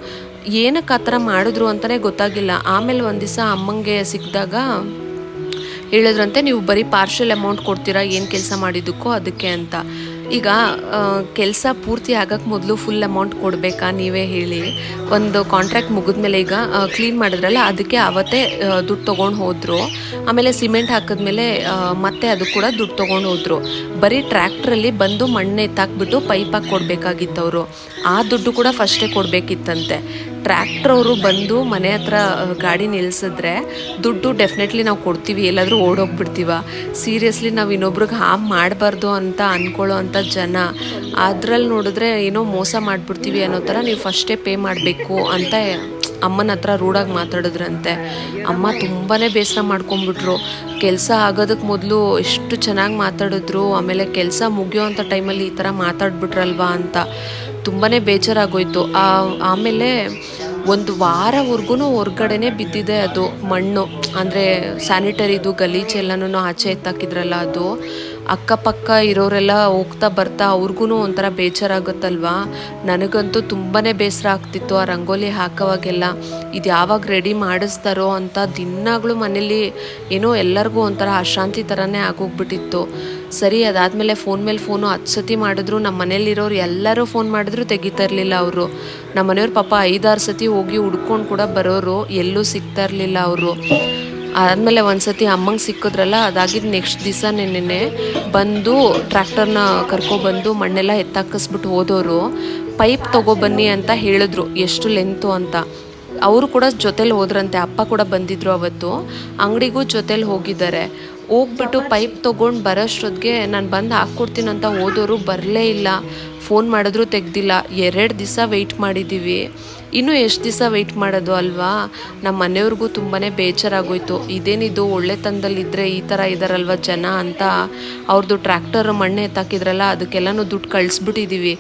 ಏನಕ್ಕೆ ಆ ಥರ ಮಾಡಿದ್ರು ಅಂತಲೇ ಗೊತ್ತಾಗಿಲ್ಲ. ಆಮೇಲೆ ಒಂದು ದಿವಸ ಅಮ್ಮಂಗೆ ಸಿಕ್ಕಿದಾಗ ಹೇಳಿದ್ರಂತೆ, ನೀವು ಬರೀ ಪಾರ್ಷಲ್ ಅಮೌಂಟ್ ಕೊಡ್ತೀರಾ ಏನು ಕೆಲಸ ಮಾಡಿದ್ದಕ್ಕೋ ಅದಕ್ಕೆ ಅಂತ. ಈಗ ಕೆಲಸ ಪೂರ್ತಿ ಆಗಕ್ಕೆ ಮೊದಲು ಫುಲ್ ಅಮೌಂಟ್ ಕೊಡಬೇಕಾ ನೀವೇ ಹೇಳಿ. ಒಂದು ಕಾಂಟ್ರಾಕ್ಟ್ ಮುಗಿದ್ಮೇಲೆ ಈಗ ಕ್ಲೀನ್ ಮಾಡಿದ್ರಲ್ಲ ಅದಕ್ಕೆ ಅವತ್ತೇ ದುಡ್ಡು ತೊಗೊಂಡು ಹೋದರು. ಆಮೇಲೆ ಸಿಮೆಂಟ್ ಹಾಕಿದ್ಮೇಲೆ ಮತ್ತೆ ಅದು ಕೂಡ ದುಡ್ಡು ತೊಗೊಂಡು ಹೋದರು. ಬರೀ ಟ್ರ್ಯಾಕ್ಟ್ರಲ್ಲಿ ಬಂದು ಮಣ್ಣು ಎತ್ತಾಕ್ಬಿಟ್ಟು ಪೈಪಾಗಿ ಕೊಡಬೇಕಾಗಿತ್ತವರು. ಆ ದುಡ್ಡು ಕೂಡ ಫಸ್ಟೇ ಕೊಡಬೇಕಿತ್ತಂತೆ. ಟ್ರ್ಯಾಕ್ಟ್ರವರು ಬಂದು ಮನೆ ಹತ್ರ ಗಾಡಿ ನಿಲ್ಲಿಸಿದ್ರೆ ದುಡ್ಡು ಡೆಫಿನೆಟ್ಲಿ ನಾವು ಕೊಡ್ತೀವಿ, ಎಲ್ಲಾದರೂ ಓಡೋಗ್ಬಿಡ್ತೀವ. ಸೀರಿಯಸ್ಲಿ ನಾವು ಇನ್ನೊಬ್ರಿಗೆ ಹಾಮ್ ಮಾಡಬಾರ್ದು ಅಂತ ಅಂದ್ಕೊಳ್ಳೋ ಅಂಥ ಜನ. ಅದ್ರಲ್ಲಿ ನೋಡಿದ್ರೆ ಏನೋ ಮೋಸ ಮಾಡಿಬಿಡ್ತೀವಿ ಅನ್ನೋ ಥರ ನೀವು ಫಸ್ಟೇ ಪೇ ಮಾಡಬೇಕು ಅಂತ ಅಮ್ಮನ ಹತ್ರ ರೂಢಾಗಿ ಮಾತಾಡಿದ್ರಂತೆ. ಅಮ್ಮ ತುಂಬಾ ಬೇಸರ ಮಾಡ್ಕೊಂಬಿಟ್ರು. ಕೆಲಸ ಆಗೋದಕ್ಕೆ ಮೊದಲು ಎಷ್ಟು ಚೆನ್ನಾಗಿ ಮಾತಾಡಿದ್ರು, ಆಮೇಲೆ ಕೆಲಸ ಮುಗಿಯೋ ಅಂಥ ಟೈಮಲ್ಲಿ ಈ ಥರ ಮಾತಾಡ್ಬಿಟ್ರಲ್ವಾ ಅಂತ ತುಂಬಾ ಬೇಜಾರಾಗೋಯ್ತು. ಆಮೇಲೆ ಒಂದು ವಾರವರೆಗೂ ಹೊರ್ಗಡೆನೇ ಬಿದ್ದಿದೆ ಅದು ಮಣ್ಣು, ಅಂದರೆ ಸ್ಯಾನಿಟರಿದು ಗಲೀಜೆಲ್ಲನೂ ಆಚೆ ಎತ್ತಾಕಿದ್ರಲ್ಲ ಅದು. ಅಕ್ಕಪಕ್ಕ ಇರೋರೆಲ್ಲ ಹೋಗ್ತಾ ಬರ್ತಾ ಅವ್ರಿಗೂ ಒಂಥರ ಬೇಜಾರಾಗುತ್ತಲ್ವಾ. ನನಗಂತೂ ತುಂಬಾ ಬೇಸರ ಆಗ್ತಿತ್ತು ಆ ರಂಗೋಲಿ ಹಾಕೋವಾಗೆಲ್ಲ. ಇದು ಯಾವಾಗ ರೆಡಿ ಮಾಡಿಸ್ತಾರೋ ಅಂತ ದಿನಾಗಳು ಮನೇಲಿ ಏನೋ ಎಲ್ಲರಿಗೂ ಒಂಥರ ಅಶಾಂತಿ ಥರನೇ ಆಗೋಗ್ಬಿಟ್ಟಿತ್ತು. ಸರಿ, ಅದಾದಮೇಲೆ ಫೋನ್ ಮೇಲೆ ಫೋನು 10 ಸತಿ ಮಾಡಿದ್ರು. ನಮ್ಮ ಮನೇಲಿರೋರು ಎಲ್ಲರೂ ಫೋನ್ ಮಾಡಿದ್ರು ತೆಗಿತಾ ಇರಲಿಲ್ಲ ಅವರು. ನಮ್ಮ ಮನೆಯವ್ರ ಪಾಪ 5-6 ಸತಿ ಹೋಗಿ ಹುಡ್ಕೊಂಡು ಕೂಡ ಬರೋರು, ಎಲ್ಲೂ ಸಿಗ್ತಾ ಇರಲಿಲ್ಲ ಅವರು. ಆದಮೇಲೆ ಒಂದು ಸತಿ ಅಮ್ಮಂಗೆ ಸಿಕ್ಕಿದ್ರಲ್ಲ, ಅದಾಗಿದ್ದು ನೆಕ್ಸ್ಟ್ ದಿವಸ ನೆನ್ನೆ ಬಂದು ಟ್ರ್ಯಾಕ್ಟರ್ನ ಕರ್ಕೊಬಂದು ಮಣ್ಣೆಲ್ಲ ಎತ್ತಾಕಿಸ್ಬಿಟ್ಟು ಹೋದವರು. ಪೈಪ್ ತೊಗೊಬನ್ನಿ ಅಂತ ಹೇಳಿದ್ರು, ಎಷ್ಟು ಲೆಂತು ಅಂತ. ಅವರು ಕೂಡ ಜೊತೇಲಿ ಹೋದ್ರಂತೆ, ಅಪ್ಪ ಕೂಡ ಬಂದಿದ್ರು ಅವತ್ತು. ಅಂಗಡಿಗೂ ಜೊತೇಲಿ ಹೋಗಿದ್ದಾರೆ. ಹೋಗ್ಬಿಟ್ಟು ಪೈಪ್ ತೊಗೊಂಡು ಬರೋಷ್ಟೊತ್ತಿಗೆ ನಾನು ಬಂದು ಹಾಕ್ಕೊಡ್ತೀನಿ ಅಂತ ಹೋದವರು ಬರಲೇ ಇಲ್ಲ. ಫೋನ್ ಮಾಡಿದ್ರು ತೆಗ್ದಿಲ್ಲ. 2 ದಿವಸ ವೆಯ್ಟ್ ಮಾಡಿದ್ದೀವಿ. ಇನ್ನೂ ಎಷ್ಟು ದಿವಸ ವೆಯ್ಟ್ ಮಾಡೋದು ಅಲ್ವಾ. ನಮ್ಮ ಮನೆಯವ್ರಿಗೂ ತುಂಬಾ ಬೇಜಾರಾಗೋಯ್ತು. ಇದೇನಿದು ಒಳ್ಳೆತನದಲ್ಲಿದ್ದರೆ ಈ ಥರ ಇದ್ದಾರಲ್ವ ಜನ ಅಂತ ಅವ್ರದ್ದು ಟ್ರ್ಯಾಕ್ಟರ್ ಮಣ್ಣೆ ಎತ್ತಾಕಿದ್ರಲ್ಲ ಅದಕ್ಕೆಲ್ಲನೂ ದುಡ್ಡು ಕಳಿಸ್ಬಿಟ್ಟಿದ್ದೀವಿ.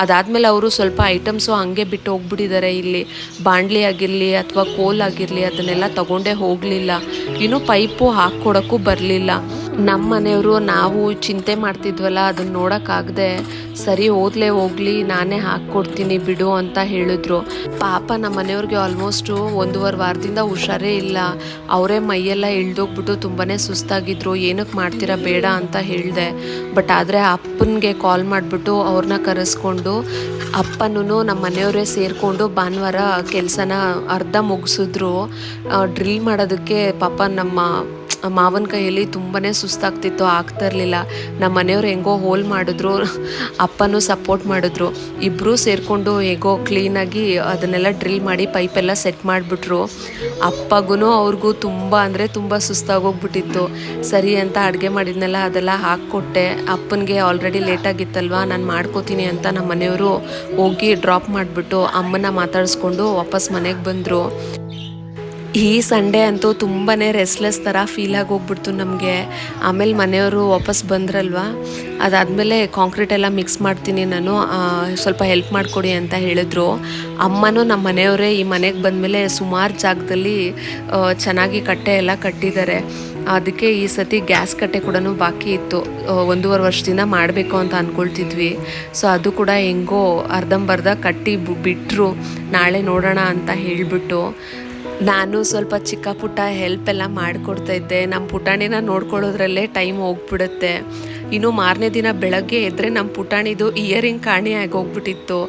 ಅದಾದಮೇಲೆ ಅವರು ಸ್ವಲ್ಪ ಐಟಮ್ಸು ಹಂಗೆ ಬಿಟ್ಟು ಹೋಗ್ಬಿಟ್ಟಿದ್ದಾರೆ. ಇಲ್ಲಿ ಬಾಣಲಿ ಆಗಿರಲಿ ಅಥವಾ ಕೋಲ್ ಆಗಿರಲಿ ಅದನ್ನೆಲ್ಲ ತಗೊಂಡೇ ಹೋಗಲಿಲ್ಲ. ಇನ್ನೂ ಪೈಪು ಹಾಕ್ಕೊಡೋಕ್ಕೂ ಬರಲಿಲ್ಲ. ನಮ್ಮ ಮನೆಯವರು ನಾವು ಚಿಂತೆ ಮಾಡ್ತಿದ್ವಲ್ಲ, ಅದನ್ನ ನೋಡೋಕ್ಕಾಗದೆ ಸರಿ ಓದಲೇ ಹೋಗಲಿ, ನಾನೇ ಹಾಕ್ಕೊಡ್ತೀನಿ ಬಿಡು ಅಂತ ಹೇಳಿದ್ರು. ಪಾಪ ನಮ್ಮ ಮನೆಯವ್ರಿಗೆ ಆಲ್ಮೋಸ್ಟು 1.5 ವಾರದಿಂದ ಹುಷಾರೇ ಇಲ್ಲ. ಅವರೇ ಮೈಯೆಲ್ಲ ಇಳ್ದೋಗ್ಬಿಟ್ಟು ತುಂಬಾ ಸುಸ್ತಾಗಿದ್ರು. ಏನಕ್ಕೆ ಮಾಡ್ತೀರಾ ಬೇಡ ಅಂತ ಹೇಳಿದೆ. ಬಟ್ ಆದರೆ ಅಪ್ಪನಿಗೆ ಕಾಲ್ ಮಾಡಿಬಿಟ್ಟು ಅವ್ರನ್ನ ಕರೆಸ್ಕೊಂಡು ಅಪ್ಪನೂ ನಮ್ಮ ಮನೆಯವರೇ ಸೇರಿಕೊಂಡು ಭಾನುವಾರ ಕೆಲಸನ ಅರ್ಧ ಮುಗಿಸಿದ್ರು. ಡ್ರಿಲ್ ಮಾಡೋದಕ್ಕೆ ಪಾಪ ನಮ್ಮ ಮಾವನ ಕೈಯಲ್ಲಿ ತುಂಬಾ ಸುಸ್ತಾಗ್ತಿತ್ತು, ಆಗ್ತಾ ಇರಲಿಲ್ಲ. ನಮ್ಮ ಮನೆಯವ್ರು ಹೆಂಗೋ ಹೋಲ್ ಮಾಡಿದ್ರು, ಅಪ್ಪನೂ ಸಪೋರ್ಟ್ ಮಾಡಿದ್ರು. ಇಬ್ಬರೂ ಸೇರಿಕೊಂಡು ಹೇಗೋ ಕ್ಲೀನಾಗಿ ಅದನ್ನೆಲ್ಲ ಡ್ರಿಲ್ ಮಾಡಿ ಪೈಪೆಲ್ಲ ಸೆಟ್ ಮಾಡಿಬಿಟ್ರು. ಅಪ್ಪಗೂ ಅವ್ರಿಗೂ ತುಂಬ ಸುಸ್ತಾಗೋಗ್ಬಿಟ್ಟಿತ್ತು. ಸರಿ ಅಂತ ಅಡುಗೆ ಮಾಡಿದ್ನೆಲ್ಲ ಅದೆಲ್ಲ ಹಾಕ್ಕೊಟ್ಟೆ. ಅಪ್ಪನಿಗೆ ಆಲ್ರೆಡಿ ಲೇಟಾಗಿತ್ತಲ್ವ, ನಾನು ಮಾಡ್ಕೋತೀನಿ ಅಂತ ನಮ್ಮ ಮನೆಯವರು ಹೋಗಿ ಡ್ರಾಪ್ ಮಾಡಿಬಿಟ್ಟು ಅಮ್ಮನ ಮಾತಾಡಿಸ್ಕೊಂಡು ವಾಪಸ್ ಮನೆಗೆ ಬಂದರು. ಈ ಸಂಡೇ ಅಂತೂ ತುಂಬಾ ರೆಸ್ಲೆಸ್ ಥರ ಫೀಲ್ ಆಗೋಗ್ಬಿಡ್ತು ನಮಗೆ. ಆಮೇಲೆ ಮನೆಯವರು ವಾಪಸ್ ಬಂದ್ರಲ್ವ, ಅದಾದಮೇಲೆ ಕಾಂಕ್ರೀಟ್ ಎಲ್ಲ ಮಿಕ್ಸ್ ಮಾಡ್ತೀನಿ ನಾನು, ಸ್ವಲ್ಪ ಹೆಲ್ಪ್ ಮಾಡಿಕೊಡಿ ಅಂತ ಹೇಳಿದ್ರು. ಅಮ್ಮನೂ ನಮ್ಮ ಮನೆಯವರೇ ಈ ಮನೆಗೆ ಬಂದಮೇಲೆ ಸುಮಾರು ಜಾಗದಲ್ಲಿ ಚೆನ್ನಾಗಿ ಕಟ್ಟೆ ಎಲ್ಲ ಕಟ್ಟಿದ್ದಾರೆ. ಅದಕ್ಕೆ ಈ ಸತಿ ಗ್ಯಾಸ್ ಕಟ್ಟೆ ಕೂಡ ಬಾಕಿ ಇತ್ತು. 1.5 ವರ್ಷದಿಂದ ಮಾಡಬೇಕು ಅಂತ ಅಂದ್ಕೊಳ್ತಿದ್ವಿ. ಸೊ ಅದು ಕೂಡ ಹೆಂಗೋ ಅರ್ಧಂಬರ್ಧ ಕಟ್ಟಿ ಬಿಟ್ಟರು. ನಾಳೆ ನೋಡೋಣ ಅಂತ ಹೇಳಿಬಿಟ್ಟು ನಾನು ಸ್ವಲ್ಪ ಚಿಕ್ಕ ಪುಟ್ಟ ಹೆಲ್ಪ್ ಎಲ್ಲ ಮಾಡಿಕೊಡ್ತಾಯಿದ್ದೆ. ನಮ್ಮ ಪುಟಾಣಿನ ನೋಡ್ಕೊಳ್ಳೋದ್ರಲ್ಲೇ ಟೈಮ್ ಹೋಗ್ಬಿಡುತ್ತೆ. ಇನ್ನು ಮಾರನೇ ದಿನ ಬೆಳಗ್ಗೆ ಎದ್ದರೆ ನಮ್ಮ ಪುಟಾಣಿದು ಇಯರಿಂಗ್ ಕಾಣೆ ಆಗೋಗ್ಬಿಟ್ಟಿತ್ತು.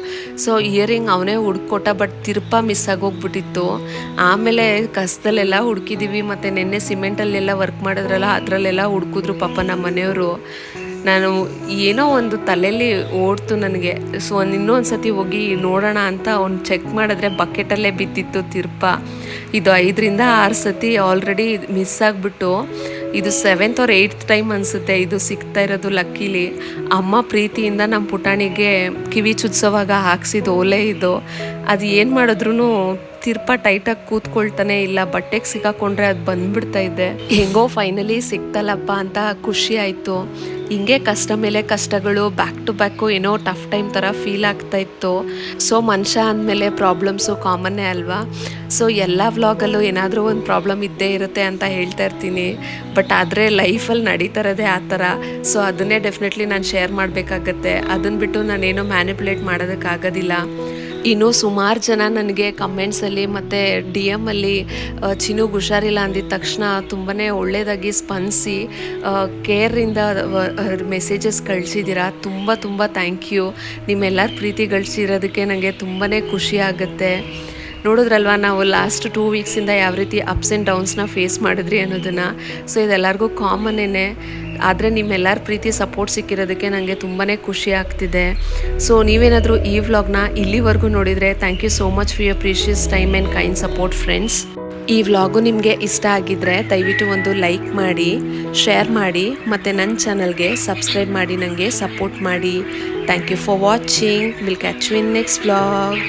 ಸೊ ಇಯರಿಂಗ್ ಅವನೇ ಹುಡ್ಕೊಟ್ಟ, ಬಟ್ ತಿರ್ಪ ಮಿಸ್ ಆಗೋಗ್ಬಿಟ್ಟಿತ್ತು. ಆಮೇಲೆ ಕಸದಲ್ಲೆಲ್ಲ ಹುಡುಕಿದ್ದೀವಿ, ಮತ್ತು ನೆನ್ನೆ ಸಿಮೆಂಟಲ್ಲೆಲ್ಲ ವರ್ಕ್ ಮಾಡಿದ್ರಲ್ಲ ಅದರಲ್ಲೆಲ್ಲ ಹುಡುಕಿದ್ರು ಪಾಪ ನಮ್ಮ ಮನೆಯವರು. ನಾನು ಏನೋ ಒಂದು ತಲೆಯಲ್ಲಿ ಓಡ್ತು ನನಗೆ. ಸೊ ಇನ್ನೊಂದು ಸತಿ ಹೋಗಿ ನೋಡೋಣ ಅಂತ ಅವ್ನು ಚೆಕ್ ಮಾಡಿದ್ರೆ ಬಕೆಟಲ್ಲೇ ಬಿದ್ದಿತ್ತು ತಿರ್ಪ. ಇದು 5ರಿಂದ 6 ಸತಿ ಆಲ್ರೆಡಿ ಮಿಸ್ ಆಗಿಬಿಟ್ಟು, ಇದು 7th or 8th ಟೈಮ್ ಅನಿಸುತ್ತೆ ಇದು ಸಿಗ್ತಾ ಇರೋದು. ಲಕ್ಕಿಲಿ ಅಮ್ಮ ಪ್ರೀತಿಯಿಂದ ನಮ್ಮ ಪುಟಾಣಿಗೆ ಕಿವಿ ಚುಚ್ಸೋವಾಗ ಹಾಕ್ಸಿದ ಓಲೆ ಇದು. ಅದು ಏನು ಮಾಡಿದ್ರೂ ತಿರ್ಪ ಟೈಟಾಗಿ ಕೂತ್ಕೊಳ್ತಾನೆ ಇಲ್ಲ. ಬಟ್ಟೆಗೆ ಸಿಕ್ಕಾಕೊಂಡ್ರೆ ಅದು ಬಂದ್ಬಿಡ್ತಾ ಇದೆ. ಹೆಂಗೋ ಫೈನಲಿ ಸಿಕ್ತಲ್ಲಪ್ಪ ಅಂತ ಖುಷಿ ಆಯಿತು. ಹಿಂಗೆ ಕಷ್ಟ ಮೇಲೆ ಕಷ್ಟಗಳು ಬ್ಯಾಕ್ ಟು ಬ್ಯಾಕು ಏನೋ ಟಫ್ ಟೈಮ್ ಥರ ಫೀಲ್ ಆಗ್ತಾ ಇತ್ತು. ಸೊ ಮನುಷ್ಯ ಅಂದಮೇಲೆ ಪ್ರಾಬ್ಲಮ್ಸು ಕಾಮನ್ನೇ ಅಲ್ವಾ. ಸೊ ಎಲ್ಲ ವ್ಲಾಗಲ್ಲೂ ಏನಾದರೂ ಒಂದು ಪ್ರಾಬ್ಲಮ್ ಇದ್ದೇ ಇರುತ್ತೆ ಅಂತ ಹೇಳ್ತಾ ಇರ್ತೀನಿ. ಬಟ್ ಆದರೆ ಲೈಫಲ್ಲಿ ನಡೀತಾ ಇರೋದೇ ಆ ಥರ. ಸೊ ಅದನ್ನೇ ಡೆಫಿನೆಟ್ಲಿ ನಾನು ಶೇರ್ ಮಾಡಬೇಕಾಗತ್ತೆ. ಅದನ್ನು ಬಿಟ್ಟು ನಾನೇನೋ ಮ್ಯಾನಿಪುಲೇಟ್ ಮಾಡೋದಕ್ಕಾಗೋದಿಲ್ಲ. ಇನ್ನು ಸುಮಾರು ಜನ ನನಗೆ ಕಮೆಂಟ್ಸಲ್ಲಿ ಮತ್ತು ಡಿ ಎಮ್ಮಲ್ಲಿ ಚಿನುಗೆ ಹುಷಾರಿಲ್ಲ ಅಂದಿದ ತಕ್ಷಣ ತುಂಬಾ ಒಳ್ಳೆಯದಾಗಿ ಸ್ಪಂದಿಸಿ ಕೇರಿಂದ ಮೆಸೇಜಸ್ ಕಳಿಸಿದ್ದೀರಾ. ತುಂಬ ತುಂಬ ಥ್ಯಾಂಕ್ ಯು. ನಿಮ್ಮೆಲ್ಲರ ಪ್ರೀತಿ ಗಳಿಸಿರೋದಕ್ಕೆ ನನಗೆ ತುಂಬಾ ಖುಷಿ ಆಗುತ್ತೆ. ನೋಡಿದ್ರಲ್ವ ನಾವು ಲಾಸ್ಟ್ 2 ವೀಕ್ಸಿಂದ ಯಾವ ರೀತಿ ಅಪ್ಸ್ ಆ್ಯಂಡ್ ಡೌನ್ಸ್ನ ಫೇಸ್ ಮಾಡಿದ್ರಿ ಅನ್ನೋದನ್ನು. ಸೊ ಇದೆಲ್ಲರಿಗೂ ಕಾಮನ್ನೇ, ಆದರೆ ನಿಮ್ಮೆಲ್ಲರ ಪ್ರೀತಿ ಸಪೋರ್ಟ್ ಸಿಕ್ಕಿರೋದಕ್ಕೆ ನನಗೆ ತುಂಬಾ ಖುಷಿ ಆಗ್ತಿದೆ. ಸೊ ನೀವೇನಾದರೂ ಈ ವ್ಲಾಗ್ನ ಇಲ್ಲಿವರೆಗೂ ನೋಡಿದರೆ thank you so much for your precious time and kind support friends. ಈ ವ್ಲಾಗು ನಿಮಗೆ ಇಷ್ಟ ಆಗಿದ್ದರೆ ದಯವಿಟ್ಟು ಒಂದು ಲೈಕ್ ಮಾಡಿ, ಶೇರ್ ಮಾಡಿ, ಮತ್ತು ನನ್ನ ಚಾನಲ್ಗೆ ಸಬ್ಸ್ಕ್ರೈಬ್ ಮಾಡಿ ನನಗೆ ಸಪೋರ್ಟ್ ಮಾಡಿ. Thank you for watching. Will catch you in next vlog.